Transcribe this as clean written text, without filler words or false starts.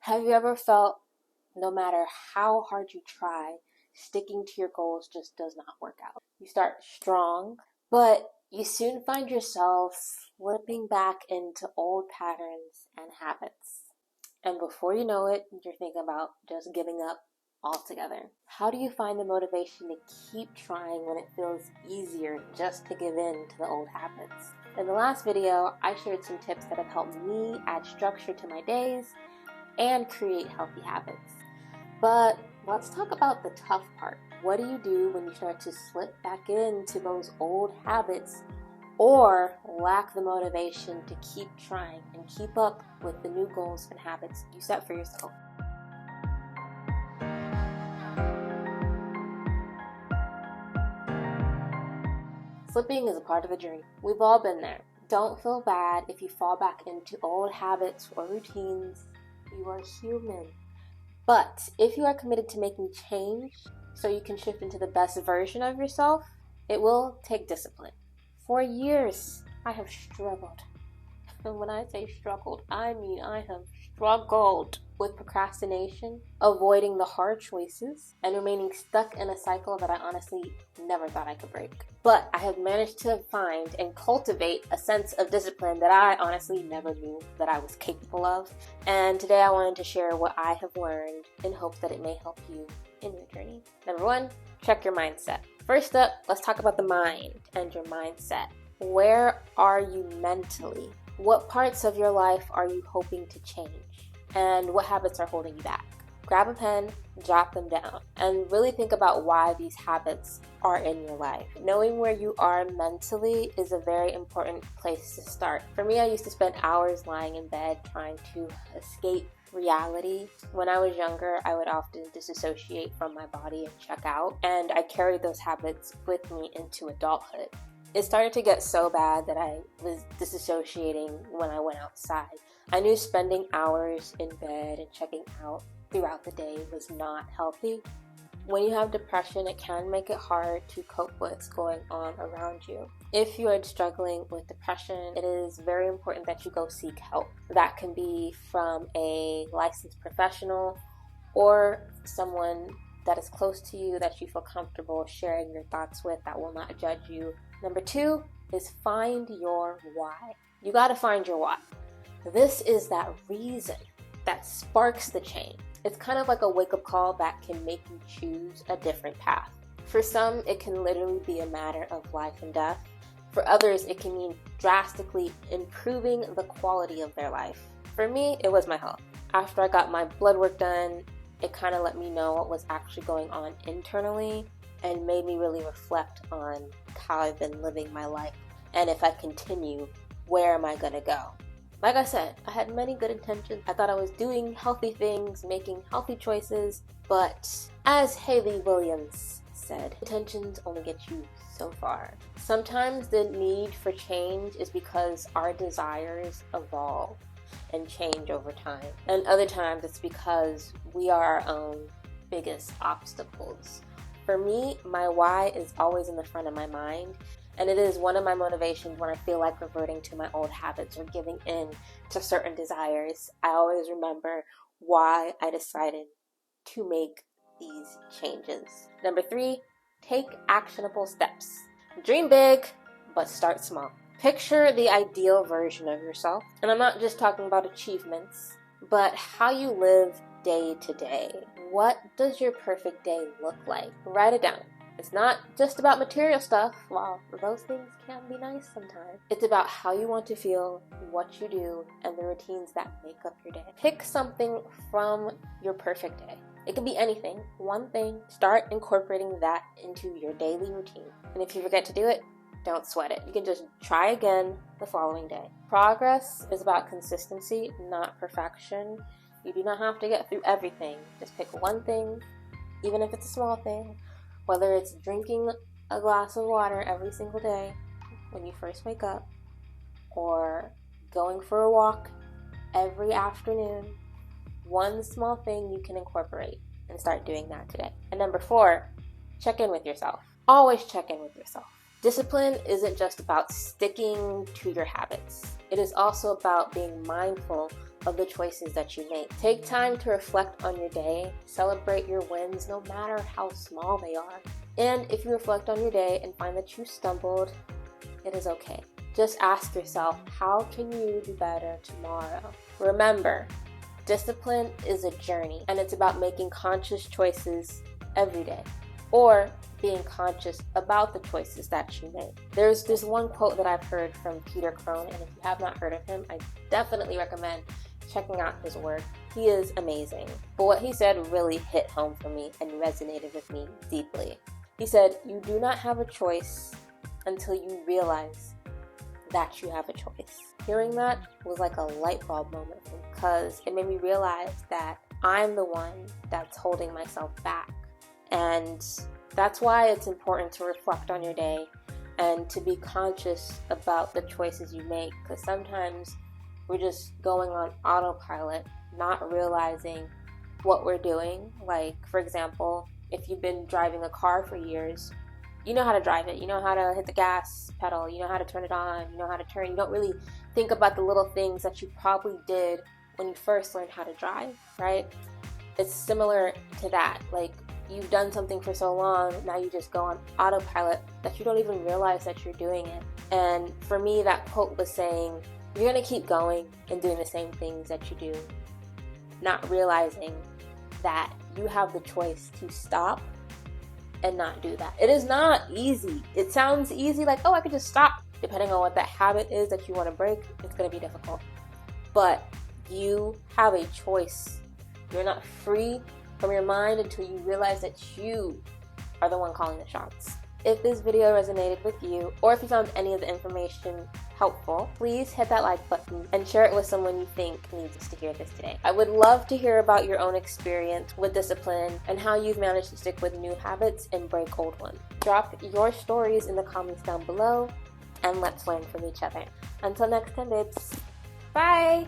Have you ever felt no matter how hard you try, sticking to your goals just does not work out? You start strong, but you soon find yourself slipping back into old patterns and habits. And before you know it, you're thinking about just giving up altogether. How do you find the motivation to keep trying when it feels easier just to give in to the old habits? In the last video, I shared some tips that have helped me add structure to my days and create healthy habits. But let's talk about the tough part. What do you do when you start to slip back into those old habits or lack the motivation to keep trying and keep up with the new goals and habits you set for yourself? Slipping is a part of the journey. We've all been there. Don't feel bad if you fall back into old habits or routines. You are human. But if you are committed to making change so you can shift into the best version of yourself, it will take discipline. For years, I have struggled. And when I say struggled, I mean I have struggled with procrastination, avoiding the hard choices, and remaining stuck in a cycle that I honestly never thought I could break. But I have managed to find and cultivate a sense of discipline that I honestly never knew that I was capable of. And today I wanted to share what I have learned in hopes that it may help you in your journey. Number one, check your mindset. First up, let's talk about the mind and your mindset. Where are you mentally? What parts of your life are you hoping to change? And what habits are holding you back? Grab a pen, jot them down, and really think about why these habits are in your life. Knowing where you are mentally is a very important place to start. For me, I used to spend hours lying in bed trying to escape reality. When I was younger, I would often disassociate from my body and check out, and I carried those habits with me into adulthood. It started to get so bad that I was disassociating when I went outside. I knew spending hours in bed and checking out throughout the day was not healthy. When you have depression, it can make it hard to cope with what's going on around you. If you are struggling with depression, it is very important that you go seek help. That can be from a licensed professional or someone that is close to you that you feel comfortable sharing your thoughts with, that will not judge you. Number two is find your why. You gotta find your why. This is that reason that sparks the change. It's kind of like a wake-up call that can make you choose a different path. For some, it can literally be a matter of life and death. For others, it can mean drastically improving the quality of their life. For me, it was my health. After I got my blood work done, it kind of let me know what was actually going on internally and made me really reflect on how I've been living my life. And if I continue, where am I gonna go? Like I said, I had many good intentions. I thought I was doing healthy things, making healthy choices, but as Haley Williams said, intentions only get you so far. Sometimes the need for change is because our desires evolve and change over time. And other times it's because we are our own biggest obstacles. For me, my why is always in the front of my mind. And it is one of my motivations when I feel like reverting to my old habits or giving in to certain desires. I always remember why I decided to make these changes. Number three, take actionable steps. Dream big, but start small. Picture the ideal version of yourself. And I'm not just talking about achievements, but how you live day to day. What does your perfect day look like? Write it down. It's not just about material stuff, while those things can be nice sometimes. It's about how you want to feel, what you do, and the routines that make up your day. Pick something from your perfect day. It can be anything, one thing. Start incorporating that into your daily routine. And if you forget to do it, don't sweat it. You can just try again the following day. Progress is about consistency, not perfection. You do not have to get through everything. Just pick one thing, even if it's a small thing. Whether it's drinking a glass of water every single day when you first wake up, or going for a walk every afternoon, one small thing you can incorporate and start doing that today. And number four, check in with yourself. Always check in with yourself. Discipline isn't just about sticking to your habits. It is also about being mindful of the choices that you make. Take time to reflect on your day, celebrate your wins no matter how small they are. And if you reflect on your day and find that you stumbled, it is okay. Just ask yourself, how can you do better tomorrow? Remember, discipline is a journey, and it's about making conscious choices every day, or being conscious about the choices that you make. There's this one quote that I've heard from Peter Crone, and if you have not heard of him, I definitely recommend checking out his work. He is amazing. But what he said really hit home for me and resonated with me deeply. He said, "You do not have a choice until you realize that you have a choice." Hearing that was like a light bulb moment for me, because it made me realize that I'm the one that's holding myself back. And that's why it's important to reflect on your day and to be conscious about the choices you make, because sometimes we're just going on autopilot, not realizing what we're doing. Like, for example, if you've been driving a car for years, you know how to drive it. You know how to hit the gas pedal. You know how to turn it on. You know how to turn. You don't really think about the little things that you probably did when you first learned how to drive, right? It's similar to that. Like, you've done something for so long, now you just go on autopilot that you don't even realize that you're doing it. And for me, that quote was saying, you're going to keep going and doing the same things that you do, not realizing that you have the choice to stop and not do that. It is not easy. It sounds easy, like, oh, I could just stop. Depending on what that habit is that you want to break, it's going to be difficult. But you have a choice. You're not free from your mind until you realize that you are the one calling the shots. If this video resonated with you, or if you found any of the information helpful, please hit that like button and share it with someone you think needs to hear this today. I would love to hear about your own experience with discipline and how you've managed to stick with new habits and break old ones. Drop your stories in the comments down below, and let's learn from each other. Until next time, babes. Bye!